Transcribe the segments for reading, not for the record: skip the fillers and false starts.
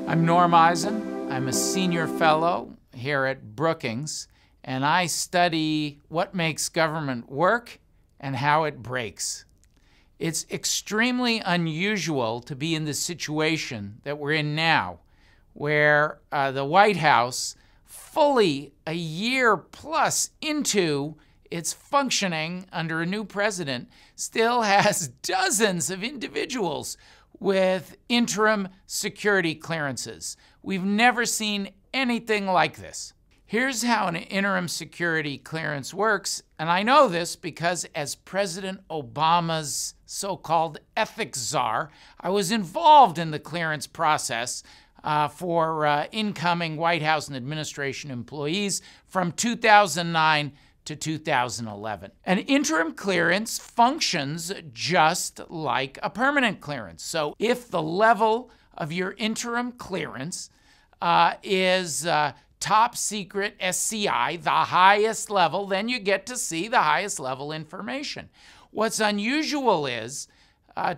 I'm Norm Eisen. I'm a senior fellow here at Brookings, and I study what makes government work and how it breaks. It's extremely unusual to be in the situation that we're in now, where the White House, fully a year plus into its functioning under a new president, still has dozens of individuals with interim security clearances. We've never seen anything like this. Here's how an interim security clearance works, and I know this because as President Obama's so-called ethics czar, I was involved in the clearance process for incoming White House and administration employees from 2009 to 2011. An interim clearance functions just like a permanent clearance. So if the level of your interim clearance is top secret SCI, the highest level, then you get to see the highest level information. What's unusual is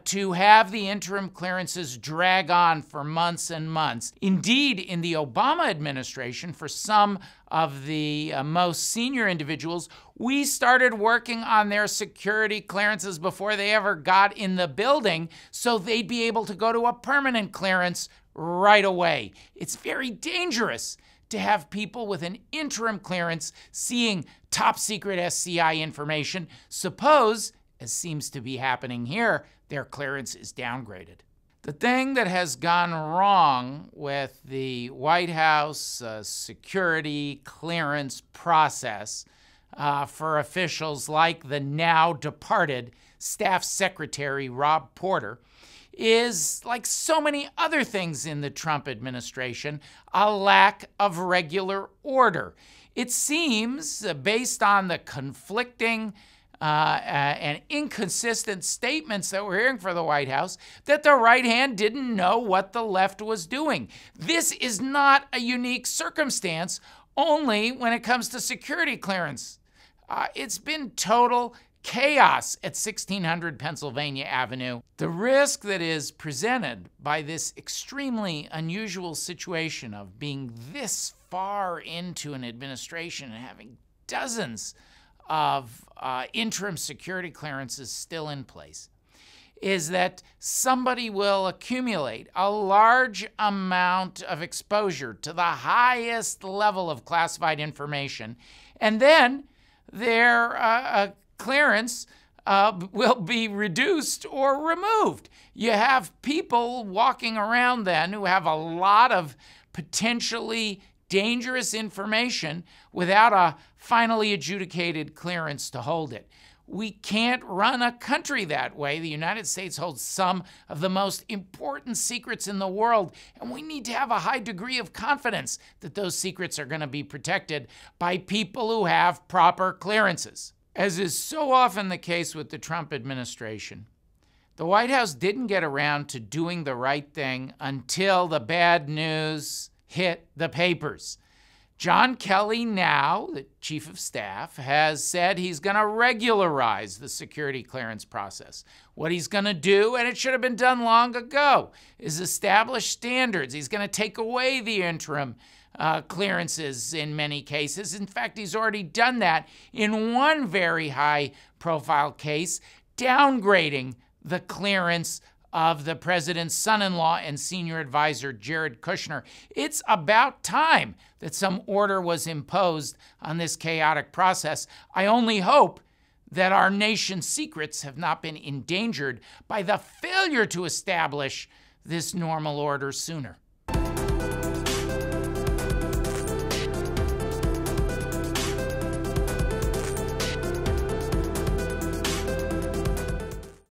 to have the interim clearances drag on for months and months. Indeed, in the Obama administration, for some of the most senior individuals, we started working on their security clearances before they ever got in the building, so they'd be able to go to a permanent clearance right away. It's very dangerous to have people with an interim clearance seeing top secret SCI information. Suppose, as seems to be happening here, their clearance is downgraded. The thing that has gone wrong with the White House security clearance process for officials like the now departed Staff Secretary Rob Porter is, like so many other things in the Trump administration, a lack of regular order. It seems, based on the conflicting and inconsistent statements that we're hearing from the White House, that the right hand didn't know what the left was doing. This is not a unique circumstance only when it comes to security clearance. It's been total chaos at 1600 Pennsylvania Avenue. The risk that is presented by this extremely unusual situation of being this far into an administration and having dozens of interim security clearances still in place is that somebody will accumulate a large amount of exposure to the highest level of classified information, and then their clearance will be reduced or removed. You have people walking around then who have a lot of potentially dangerous information without a finally adjudicated clearance to hold it. We can't run a country that way. The United States holds some of the most important secrets in the world, and we need to have a high degree of confidence that those secrets are going to be protected by people who have proper clearances. As is so often the case with the Trump administration, the White House didn't get around to doing the right thing until the bad news hit the papers. John Kelly, now the chief of staff, has said he's going to regularize the security clearance process. What he's going to do, and it should have been done long ago, is establish standards. He's going to take away the interim clearances in many cases. In fact, he's already done that in one very high-profile case, downgrading the clearance of the president's son-in-law and senior advisor, Jared Kushner. It's about time that some order was imposed on this chaotic process. I only hope that our nation's secrets have not been endangered by the failure to establish this normal order sooner.